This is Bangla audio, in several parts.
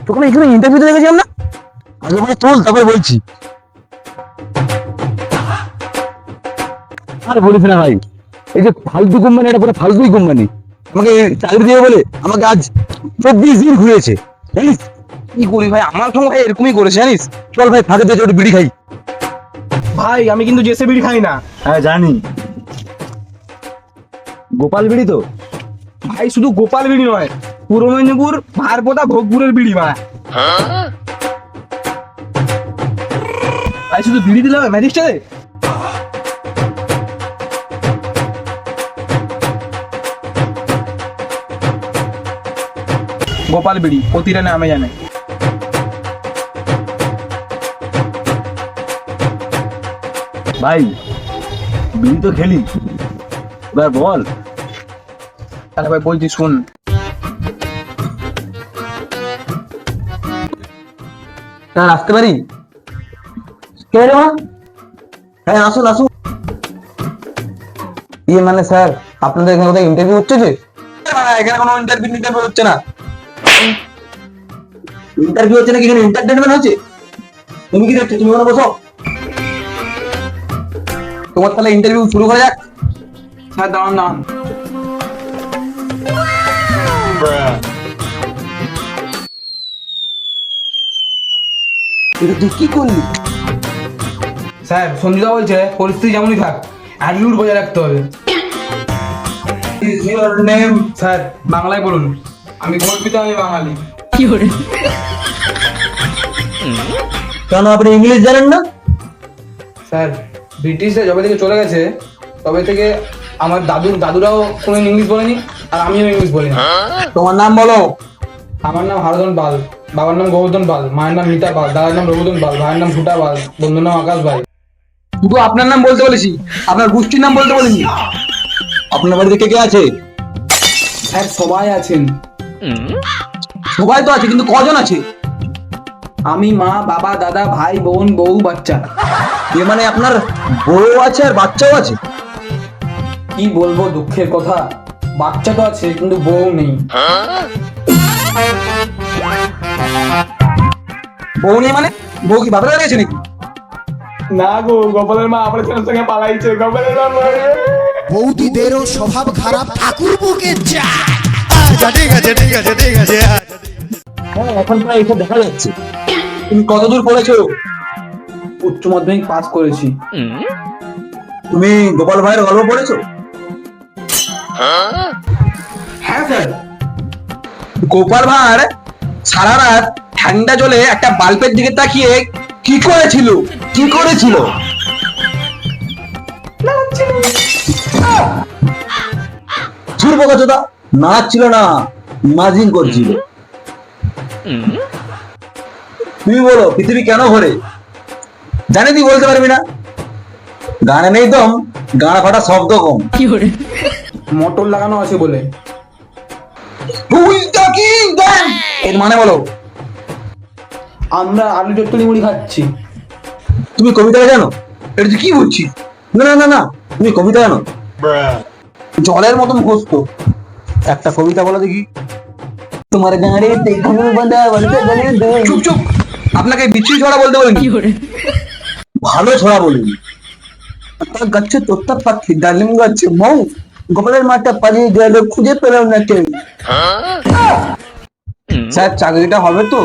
তোকে এখানে ইন্টারভিউতে দেখেছিলাম না, আগে বলে তোল তারপরে বলছি। আর বলিস না ভাই, এই যে ফালতু কোম্পানি, এটা পুরো ফালতুই কোম্পানি। আমাকে চাকরি দিয়ে বলে আমাকে আজ 24 দিন ঘুরিয়েছে, জানিস? কি করি ভাই, আমার সঙ্গে ভাই এরকমই করেছে জানিস। চল ভাই, ফাঁকে দিয়ে একটু বিড়ি খাই। ভাই আমি কিন্তু জেসে বিড়ি খাই না। হ্যাঁ জানি, গোপাল বিড়ি তো। ভাই শুধু গোপাল বিড়ি নয়, পূর্ব মেদিনীপুর ভারপোতা ভোগপুরের বিড়ি মা। ভাই শুধু বিড়ি দিলে হবে ম্যাজিস্ট্রেটে? গোপাল বিড়ি প্রতিটা নামে জানে। ভাই বিড়ি তো খেলি, এবার বল। তাহলে ভাই বলছি শুন। স্যার আসতে পারি? কে রে মা? হ্যাঁ আসুন আসুন। ইয়ে মানে স্যার, আপনাদের এখানে কোথায় ইন্টারভিউ হচ্ছে যে? এখানে কোনো ইন্টারভিউ হচ্ছে না। ইন্টারভিউ হচ্ছে নাকি এখানে এন্টারটেনমেন্ট হচ্ছে? তুমি কি দেখছো? তুমি ওখানে বসো। তোমার তাহলে ইন্টারভিউ শুরু করা যাক। স্যার দাঁড়ান দাঁড়ান। এটা তুই কি করলি? স্যার সঞ্জিতা বলছে পরিস্থিতি যেমনই থাক অ্যাটিটিউড বজায় রাখতে হবে। Is your name? স্যার বাংলায় বলুন। আমি গর্বিত, আমি বাঙালি। কেন আপনি ইংলিশ জানেন না? স্যার ব্রিটিশরা যবে থেকে চলে গেছে তবে থেকে আমার দাদুরাও কোনো ইংলিশ বলেনি, আর আমিও ইংলিশ বলিনি। তোমার নাম বলো। আমার নাম হারধন পাল, বাবার নাম গোবর্ধন পাল, মায়ের নাম মিতা পাল, দাদার নাম রঘুধন পাল, ভাইয়ের নাম ফুটা পাল, বন্ধুর নাম আকাশ ভাই। শুধু আপনার নাম বলতে বলেছি, আপনার গোষ্ঠীর নাম বলতে বলিনি। আপনার বাড়িতে কে কে আছে? স্যার সবাই আছেন। সবাই তো আছে, কিন্তু কজন আছে? আমি, মা, বাবা, দাদা, ভাই, বোন, বউ, বাচ্চা। এ মানে আপনার বউ আছে আর বাচ্চাও আছে? কি বলবো দুঃখের কথা, বাচ্চা তো আছে কিন্তু বউ নেই। বউ নেই মানে? বউ কি বাপের বাড়ি আছে নাকি? না গো, গোপালের মা অপারেশনের সঙ্গে পালাইছে। গোপালের মা বৌদিদেরও স্বভাব খারাপ, ঠাকুর বুকে যায়। আচ্ছা ঠিক আছে ঠিক আছে ঠিক আছে। হ্যাঁ এখন প্রায় এটা দেখা যাচ্ছে। তুমি কতদূর পড়েছো? উচ্চ মাধ্যমিক পাস করেছি। তুমি গোপাল ভাইয়ের গল্প পড়েছো? হ্যাঁ স্যার। গোপাল ভাঁড় সারা রাত ঠান্ডা জলে একটা বাল্বের দিকে তাকিয়ে কি করেছিল? কি করেছিল? ছুড়বো কতটা? নাচছিল না, ইমাজিন করছিল। তুমি বলো পৃথিবী কেন ঘোরে? জানি তুই বলতে পারবি না। গানে নেই দম, গান ফাটা শব্দ কম। মোটর লাগানো আছে বলে। এর মানে বলো। আমরা আলু চচ্চড়ি মুড়ি খাচ্ছি। তুমি কবিতা জানো? এটা তুই কি বলছিস? না না না না, তুমি কবিতা জানো? জলের মতন ঘোষত। একটা কবিতা বলো দেখি। তোমার গাড়ি চুপ চুপ, আপনাকে বিচ্ছিরি ছড়া বলতে বলিনি, ভালো ছড়া বলিনি। গাছে তোতা পাখি ডালিম গাছে মৌ, গোপালের মাঠটা পালিয়ে গেল খুঁজে পেলাম না কেউ। স্যার চাকরিটা হবে তো?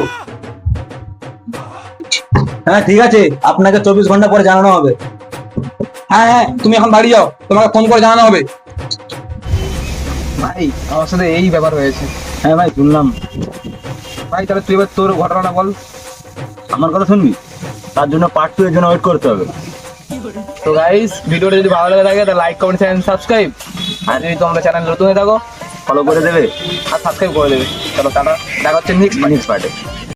হ্যাঁ ঠিক আছে, আপনাকে 24 ঘন্টা পরে জানানো হবে। হ্যাঁ হ্যাঁ, তুমি এখন বাড়ি যাও, তোমাকে ফোন করে জানানো হবে। ভাই আমার সাথে এই ব্যাপার হয়েছে। হ্যাঁ ভাই শুনলাম। ভাই তাহলে তুই এবার তোর ঘটনাটা বল। আমার কথা শুনবি? তার জন্য পার্ট 2 এর জন্য ওয়েট করতে হবে। তো গাইস ভিডিওটা যদি ভালো লাগে থাকে তাহলে লাইক কমেন্ট চ্যানেল সাবস্ক্রাইব, আর যদি তোমরা চ্যানেল নতুন হয়ে থাকো ফলো করে দেবে আর সাবস্ক্রাইব করে দেবে। চলো টাটা, দেখা হচ্ছে নেক্সট পার্টে।